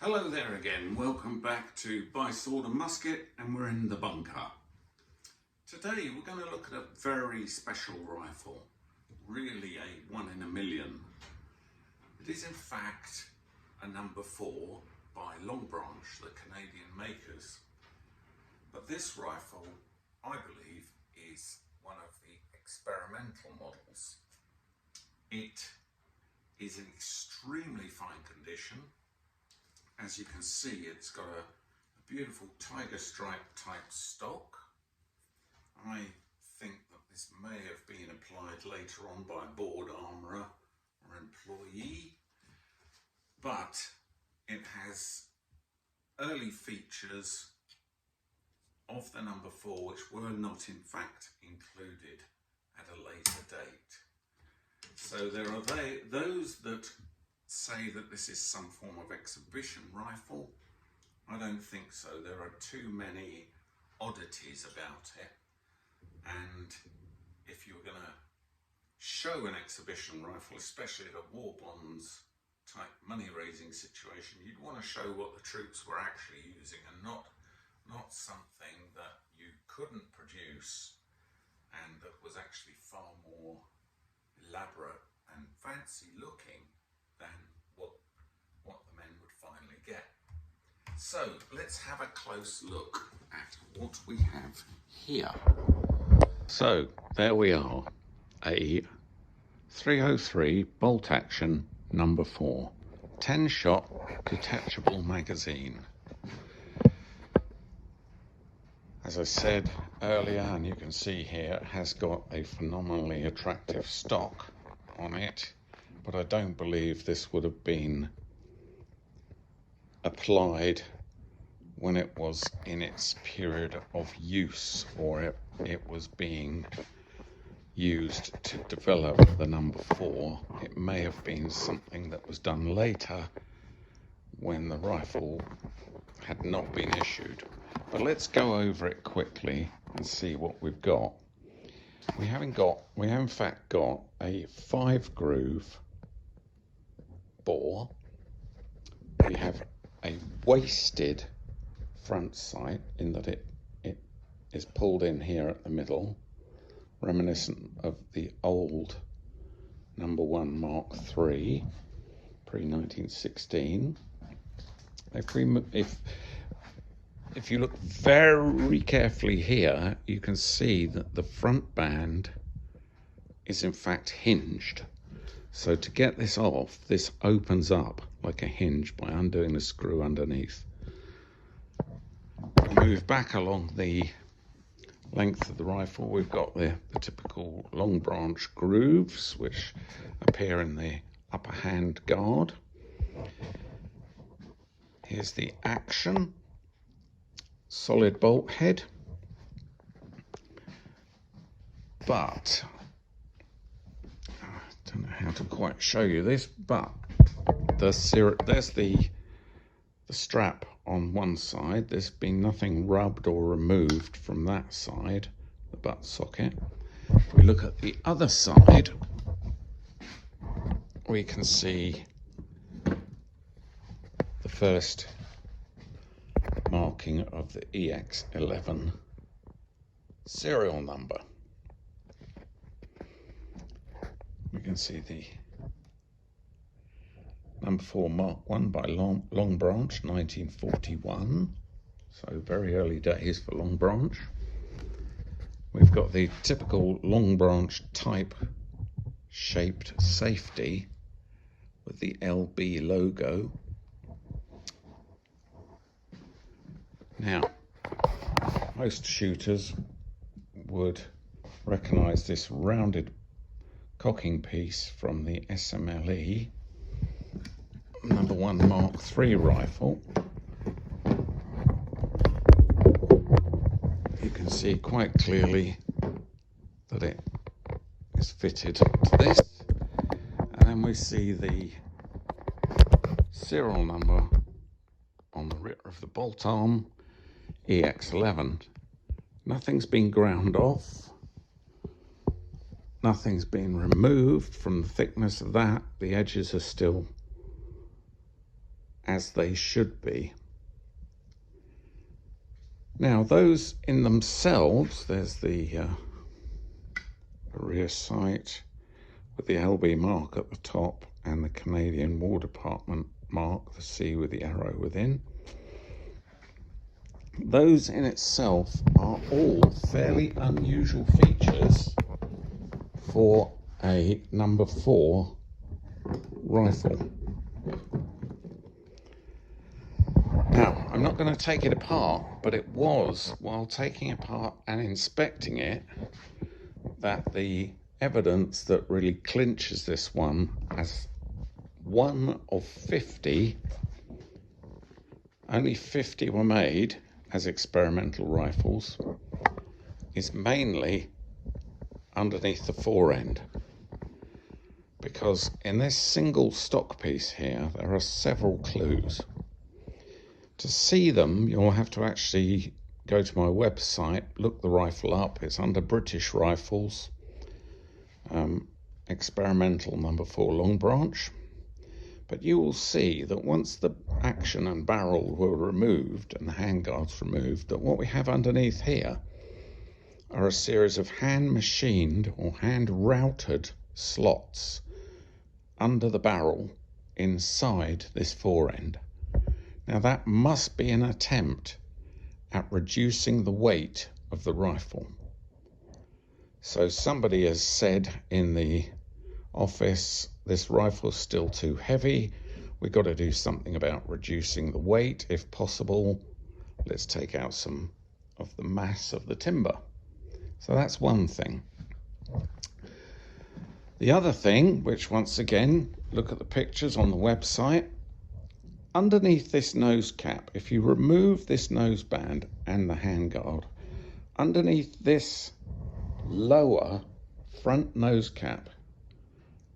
Hello there again, welcome back to Buy Sword and Musket, and we're in the bunker. Today we're going to look at a very special rifle, really a 1 in a million. It is in fact a number 4 by Longbranch, the Canadian makers. But this rifle, I believe, is one of the experimental models. It is in extremely fine condition. As you can see, it's got a beautiful tiger stripe type stock. I think that this may have been applied later on by a board armourer or employee, but it has early features of the number 4 which were not in fact included at a later date. So there are those that say that this is some form of exhibition rifle. I don't think so. There are too many oddities about it, and if you're going to show an exhibition rifle, especially at a war bonds type money raising situation, you'd want to show what the troops were actually using and not something that you couldn't produce and that was actually far more elaborate and fancy looking than what the men would finally get. So let's have a close look at what we have here. So there we are, a 303 bolt action number 4, 10 shot detachable magazine. As I said earlier, and you can see here, it has got a phenomenally attractive stock on it, but I don't believe this would have been applied when it was in its period of use, or it was being used to develop the number 4. It may have been something that was done later when the rifle had not been issued. But let's go over it quickly and see what we've got. We have in fact got a 5 groove bore. We have a wasted front sight in that it is pulled in here at the middle, reminiscent of the old number 1 Mark III, pre-1916. If you look very carefully here, you can see that the front band is in fact hinged. So to get this off, this opens up like a hinge by undoing the screw underneath. We move back along the length of the rifle. We've got the typical Longbranch grooves, which appear in the upper hand guard. Here's the action. Solid bolt head. But I don't know how to quite show you this, but there's the strap on one side. There's been nothing rubbed or removed from that side, the butt socket. If we look at the other side, we can see the first marking of the EX11 serial number. We can see the number 4 Mark I by Longbranch, 1941. So very early days for Longbranch. We've got the typical Longbranch type shaped safety with the LB logo. Now, most shooters would recognise this rounded cocking piece from the SMLE number 1 Mark III rifle. You can see quite clearly that it is fitted to this, and then we see the serial number on the rear of the bolt arm, EX11. Nothing's been ground off, nothing's been removed from the thickness of that. The edges are still as they should be. Now those in themselves, there's the rear sight with the LB mark at the top and the Canadian War Department mark, the C with the arrow within. Those in itself are all fairly unusual features for a number 4 rifle. Now, I'm not going to take it apart, but it was while taking it apart and inspecting it that the evidence that really clinches this one as one of 50, only 50 were made as experimental rifles, is mainly underneath the fore end. Because in this single stock piece here, there are several clues. To see them, you'll have to actually go to my website, look the rifle up. It's under British Rifles, experimental number 4 Longbranch. But you will see that once the action and barrel were removed and the handguards removed, that what we have underneath here are a series of hand-machined or hand-routed slots under the barrel inside this fore end. Now that must be an attempt at reducing the weight of the rifle. So somebody has said in the office, this rifle's still too heavy. We've got to do something about reducing the weight if possible. Let's take out some of the mass of the timber. So that's one thing. The other thing, which once again, look at the pictures on the website, underneath this nose cap, if you remove this nose band and the handguard, underneath this lower front nose cap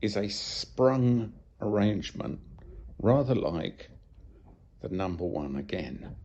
is a sprung arrangement, rather like the number 1 again.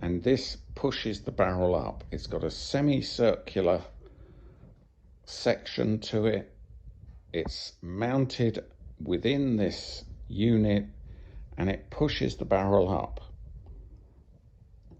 And this pushes the barrel up. It's got a semicircular section to it. It's mounted within this unit and it pushes the barrel up.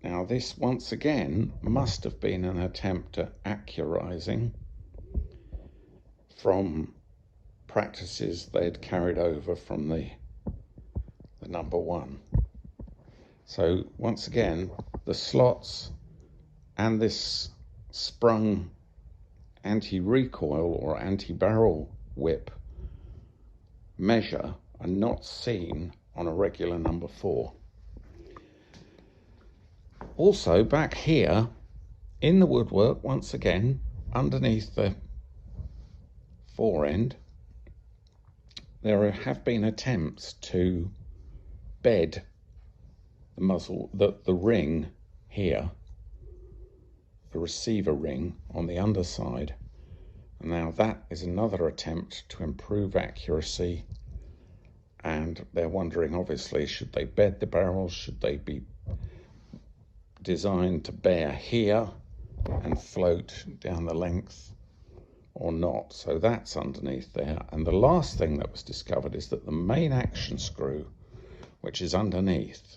Now this once again must have been an attempt at accurizing from practices they'd carried over from the number 1. So once again, the slots and this sprung anti-recoil or anti-barrel whip measure are not seen on a regular number 4. Also back here in the woodwork, once again, underneath the fore end, there have been attempts to bed the muzzle, the ring here, the receiver ring on the underside. And now that is another attempt to improve accuracy. And they're wondering, obviously, should they bed the barrels? Should they be designed to bear here and float down the length or not? So that's underneath there. And the last thing that was discovered is that the main action screw, which is underneath,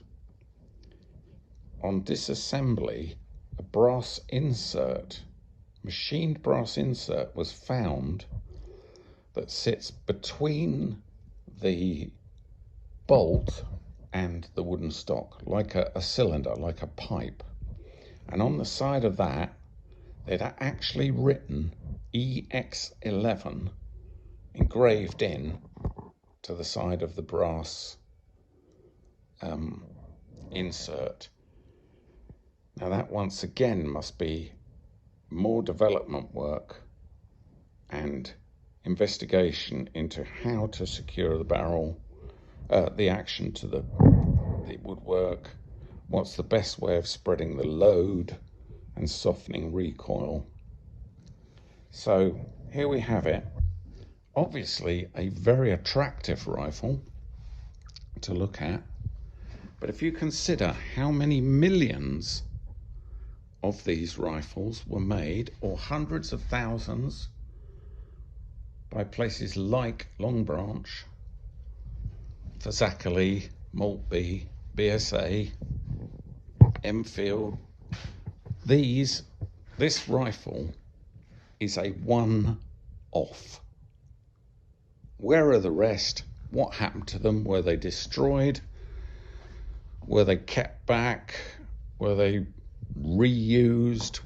on disassembly, a brass insert, machined brass insert, was found that sits between the bolt and the wooden stock, like a cylinder, like a pipe. And on the side of that, they'd actually written EX11 engraved in to the side of the brass insert. Now that once again must be more development work and investigation into how to secure the barrel, the action to the woodwork, what's the best way of spreading the load and softening recoil. So here we have it. Obviously a very attractive rifle to look at, but if you consider how many millions of these rifles were made, or hundreds of thousands, by places like Longbranch, Thackeray, Maltby, BSA, Enfield. This rifle is a one-off. Where are the rest? What happened to them? Were they destroyed? Were they kept back? Were they reused?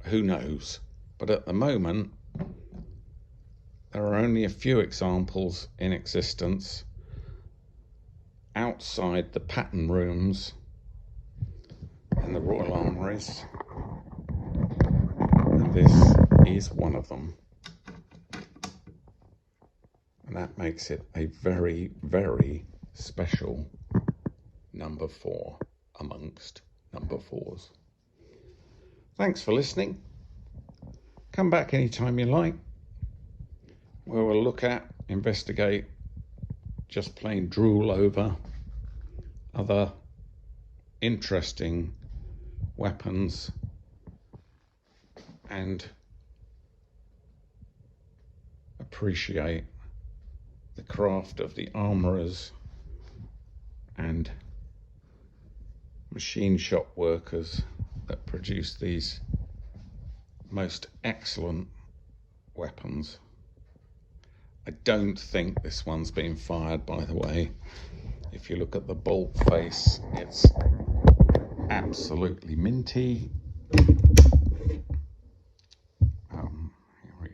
Who knows? But at the moment, there are only a few examples in existence outside the pattern rooms in the Royal Armouries, and this is one of them. And that makes it a very, very special number 4 amongst number 4s. Thanks for listening. Come back anytime you like, where we'll look at, investigate, just plain drool over other interesting weapons and appreciate the craft of the armourers and machine shop workers that produce these most excellent weapons. I don't think this one's been fired, by the way. If you look at the bolt face, it's absolutely minty.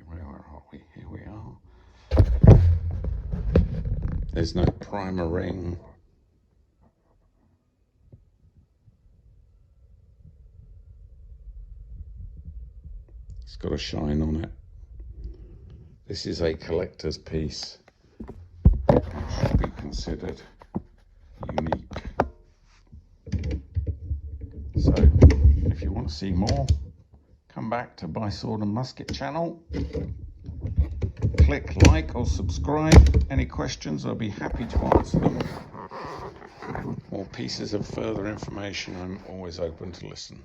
Where are we? Here we are. There's no primer ring. It's got a shine on it. This is a collector's piece. It should be considered unique. So, if you want to see more, come back to Buy Sword and Musket channel. Click like or subscribe. Any questions, I'll be happy to answer them. More pieces of further information, I'm always open to listen.